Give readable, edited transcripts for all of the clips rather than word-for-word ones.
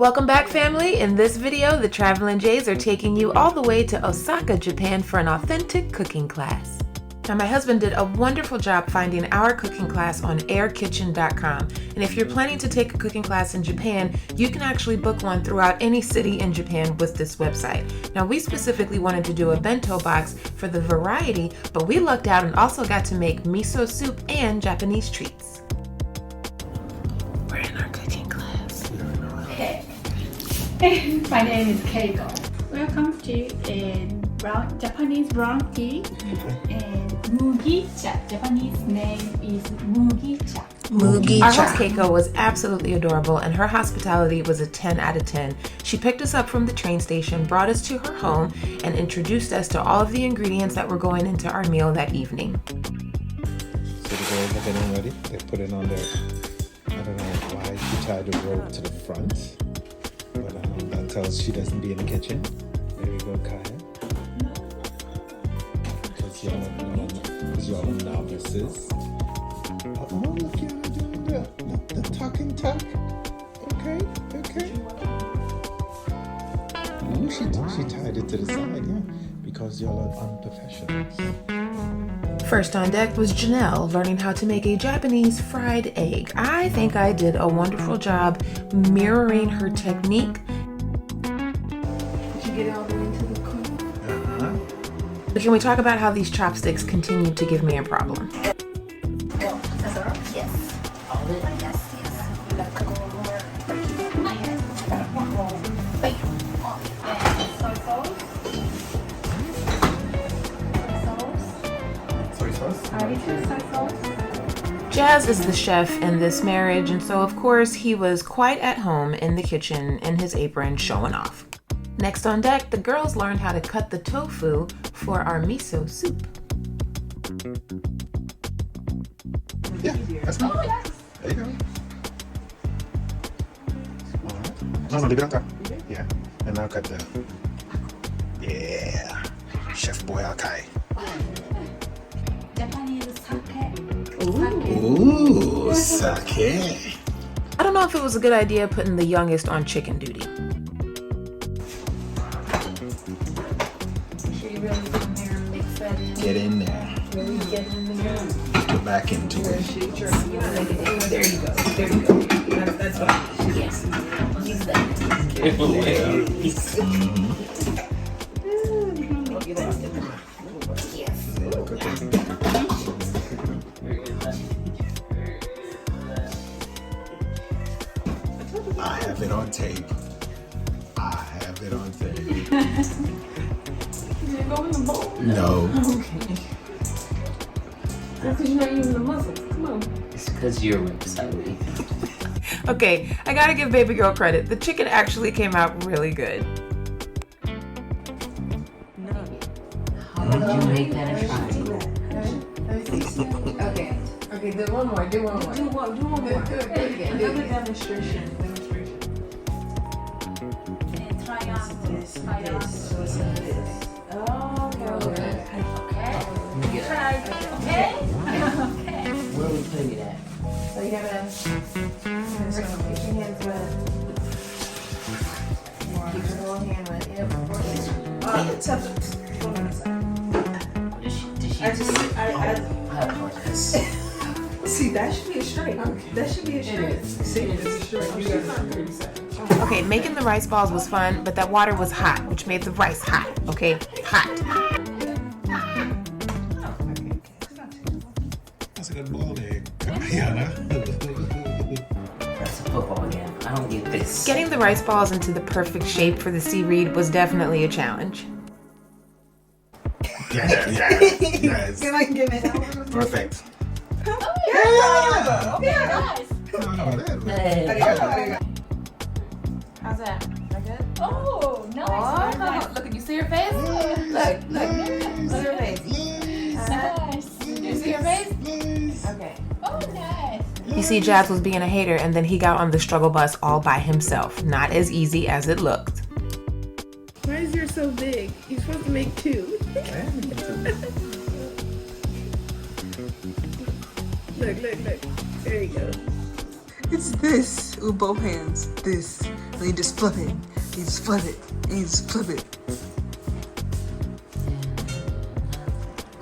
Welcome back, family. In this video, the Travelin' Jays are taking you all the way to Osaka, Japan for an authentic cooking class. Now, my husband did a wonderful job finding our cooking class on airkitchen.com. And if you're planning to take a cooking class in Japan, you can actually book one throughout any city in Japan with this website. Now, we specifically wanted to do a bento box for the variety, but we lucked out and also got to make miso soup and Japanese treats. We're in our cooking class. Hey. My name is Keiko. Welcome to Japanese brown tea and mugicha. Japanese name is mugicha. Our host Keiko was absolutely adorable, and her hospitality was a 10 out of 10. She picked us up from the train station, brought us to her home, and introduced us to all of the ingredients that were going into our meal that evening. So the girls are getting ready. They put it on their, I don't know why she tied the rope to the front, but that tells she doesn't be in the kitchen. There you go, Kaya. Because y'all are novices. Oh, look, y'all are doing the tuck and tuck. Okay. Ooh, she tied it to the side, yeah, because y'all are unprofessionals. First on deck was Janelle, learning how to make a Japanese fried egg. I think I did a wonderful job mirroring her technique. Did you get all the way to the corner? But can we talk about how these chopsticks continued to give me a problem? Yes. All of it? Yes. You gotta cook a little more. Wait. Soy sauce. Jazz is the chef in this marriage, and so of course he was quite at home in the kitchen in his apron showing off. Next on deck, the girls learned how to cut the tofu for our miso soup. Yeah, that's good. There you go. All right. No, leave it on top. Yeah. And now cut the. Yeah. Chef Boy Akai. Japanese sake. Ooh, sake. I don't know if it was a good idea putting the youngest on chicken duty. Make sure you really get in there and mix that in. Get in there. Really get in there. Get back into it. There you go. That's fine. Yes. Use that. Yes. I have it on tape. Did you go in the bowl? No. Okay. That's because you're not using the muscles. Come on. It's because you're sorry. Okay, I gotta give baby girl credit. The chicken actually came out really good. How did you make that a triangle? Okay, do one more. Do one more. Do one more. Do it again. Another demonstration. And try on this. Okay. Try. Okay. Where are we putting it at? So you gotta put your hands wet. Keep your little hand wet. Yep. Touch it. Hold on a second. I apologize. See, that should be a straight. That should be a straight. See, it's a straight. You got 30 seconds. Okay, making the rice balls was fun, but that water was hot, which made the rice hot, okay? Hot. That's a good ball egg. Kayana. That's a football game. I don't get this. Getting the rice balls into the perfect shape for the seaweed was definitely a challenge. Yes. Can I give it? Perfect. Yeah. Okay, nice. How's that? That good? Oh, nice. Oh, look at you. See your face? Look. See your face. Nice. You see your face? Okay. Oh, nice. You see, Jazz was being a hater, and then he got on the struggle bus all by himself. Not as easy as it looked. Why is yours so big? You're supposed to make two. Look. There you go. It's this with both hands. This. You just flip it. You just flip it. You just flip it.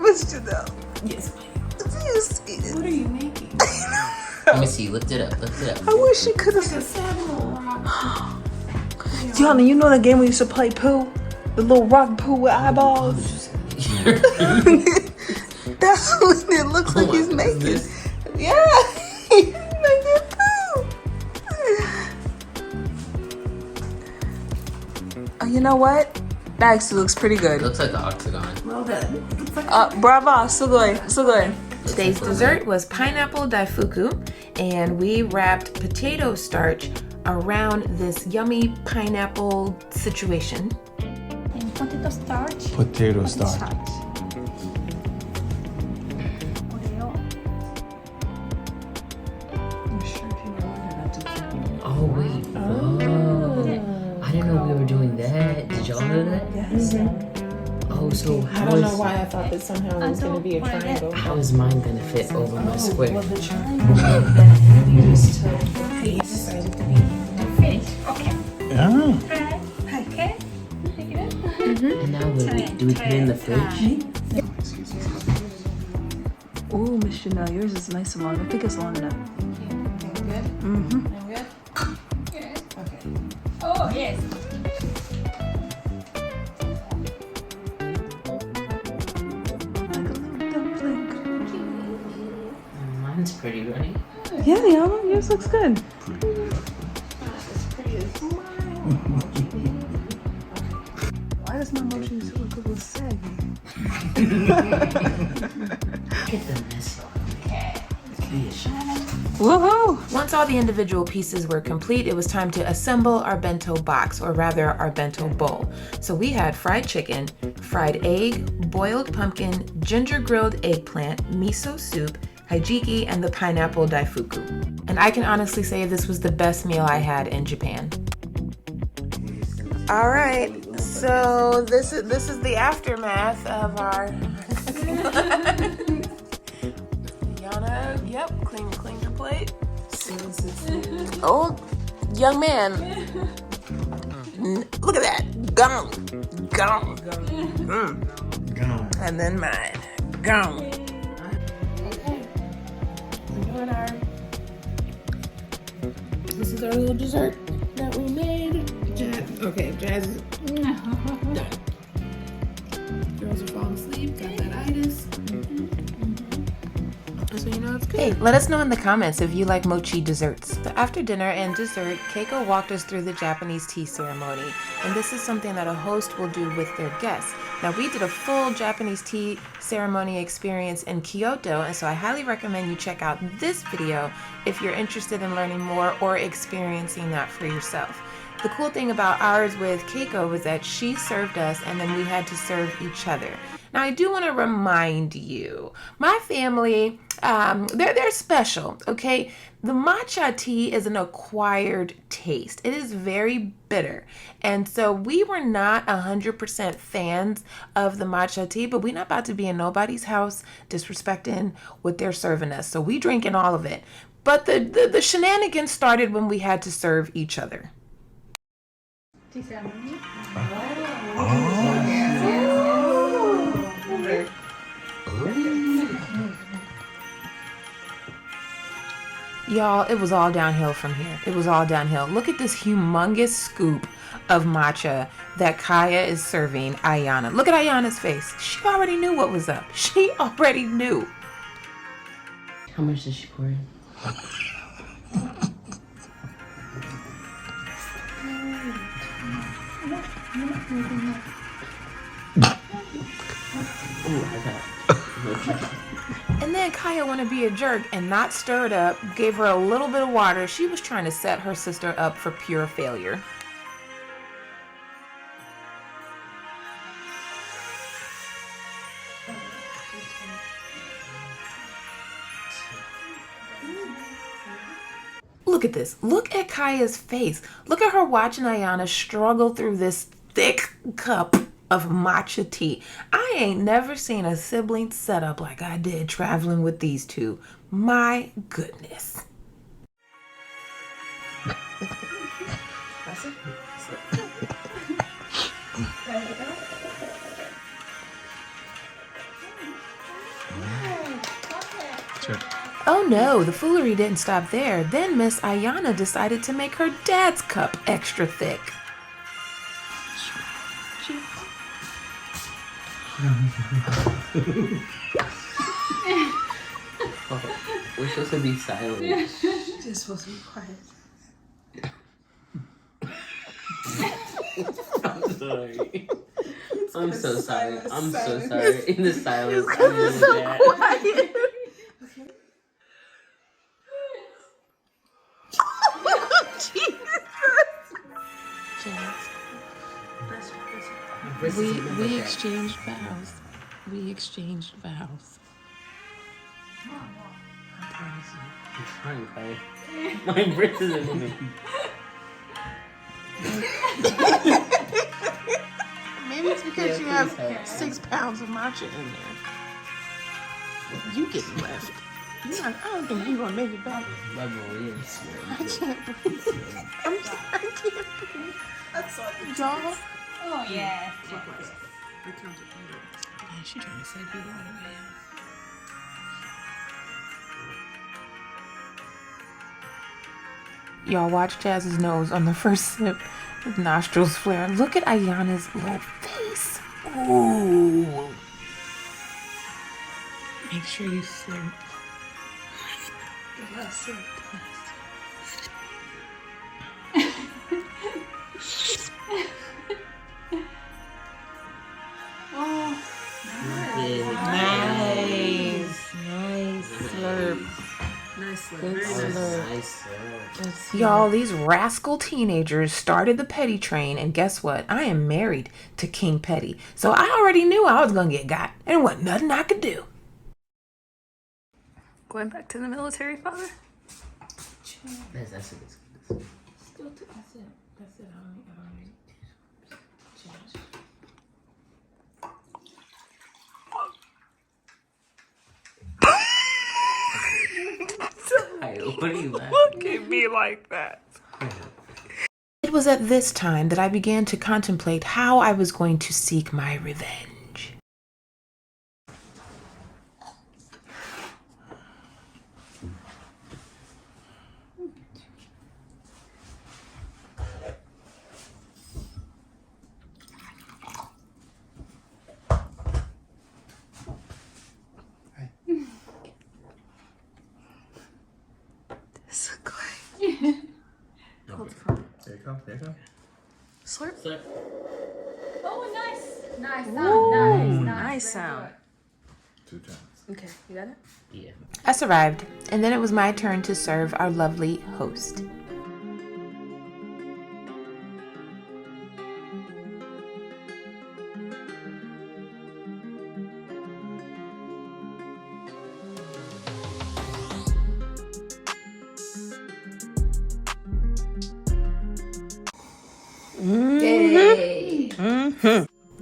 Miss Janelle. Yes, Do you see it? what are you making? Let me see. Lift it up. Lift it up. I wish you could have. A saddle rock. Yana, you know the game we used to play poo? The little rock poo with eyeballs? That's what it looks like he's making. Yeah, he's making poo. You know what? That actually looks pretty good. It looks like an octagon. Well done. Bravo, still good, still good. Today's dessert was pineapple daifuku, and we wrapped potato starch around this yummy pineapple situation. And potato starch. Potato starch. Oh wait. Oh. I didn't know we were doing that. Did y'all know that? Yes. Oh, so I don't know why I thought that somehow it was going to be a triangle. How is mine gonna fit over my square? Well, the triangle that used to piece. Finish. Okay. Yeah. Right. Okay. And now do we put it in the fridge? Ooh, Miss Chanel, yours is nice and long. I think it's long enough. Good? Mm-hmm. Good? Yes. Okay. Oh, yes. Like a little dumpling. Mine's pretty, right? Yeah, Yana, yours looks good. Why does my mochi look a little saggy? Get the mess on. Be a shot. Woohoo! Once all the individual pieces were complete, it was time to assemble our bento box, or rather our bento bowl. So we had fried chicken, fried egg, boiled pumpkin, ginger grilled eggplant, miso soup, hijiki, and the pineapple daifuku. And I can honestly say this was the best meal I had in Japan. All right, so this is the aftermath of our Yana, yep, clean your plate. Oh, young man, look at that, gone. And then mine, gone. This is our little dessert that we made. Jazz is done. Girls are falling asleep, got that itis. So you know it's good. Hey, let us know in the comments if you like mochi desserts. So after dinner and dessert, Keiko walked us through the Japanese tea ceremony. And this is something that a host will do with their guests. Now, we did a full Japanese tea ceremony experience in Kyoto, and so I highly recommend you check out this video if you're interested in learning more or experiencing that for yourself. The cool thing about ours with Keiko was that she served us and then we had to serve each other. Now, I do want to remind you, my family, they're special, okay? The matcha tea is an acquired taste. It is very bitter. And so we were not 100% fans of the matcha tea, but we're not about to be in nobody's house disrespecting what they're serving us. So we drinking all of it. But the shenanigans started when we had to serve each other. Y'all, it was all downhill from here. It was all downhill. Look at this humongous scoop of matcha that Kaya is serving Ayana. Look at Ayana's face. She already knew what was up. She already knew. How much did she pour in? And then Kaya wanted to be a jerk and not stir it up, gave her a little bit of water. She was trying to set her sister up for pure failure. Look at this. Look at Kaya's face. Look at her watching Ayana struggle through this thick cup of matcha tea. I ain't never seen a sibling setup like I did traveling with these two. My goodness. That's it. Oh no, the foolery didn't stop there. Then Miss Ayana decided to make her dad's cup extra thick. We're supposed to be silent. You're supposed to be quiet. I'm sorry. I'm so sorry. I'm so sorry. In the silence, I'm really bad. Quiet. We exchanged vows. We exchanged vows. I promise you. I'm trying, Clay. My breath isn't moving. Maybe it's because you have 6 pounds of matcha in there. You getting left. I don't think you're gonna make it back. I can't breathe. I can't breathe. That's all. Y'all. Oh, yes. Yeah, she trying to say people all the way out. Y'all watch Jazz's nose on the first sip. His nostrils flare. Look at Ayana's little face. Ooh. Make sure you slurp. Nice slurp. Nice slurp. Good Very slurp. Nice. Y'all, these rascal teenagers started the petty train, and guess what? I am married to King Petty, so I already knew I was gonna get got. There wasn't nothing I could do. Going back to the military, father? That's it. Still, that's it. That's it. What are you laughing? Look at me like that. It was at this time that I began to contemplate how I was going to seek my revenge. There you go. There you go. Slurp. Oh, nice. Nice Ooh, sound. Nice nice Very sound. 2 times. Okay, you got it? Yeah. Us arrived, and then it was my turn to serve our lovely host.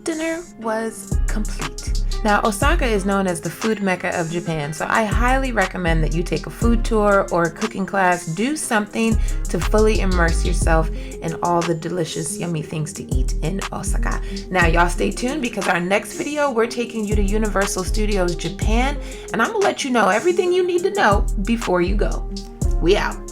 Dinner was complete. Now, Osaka is known as the food mecca of Japan, so I highly recommend that you take a food tour or a cooking class, do something to fully immerse yourself in all the delicious, yummy things to eat in Osaka. Now, y'all stay tuned because our next video, we're taking you to Universal Studios Japan, and I'm gonna let you know everything you need to know before you go. We out.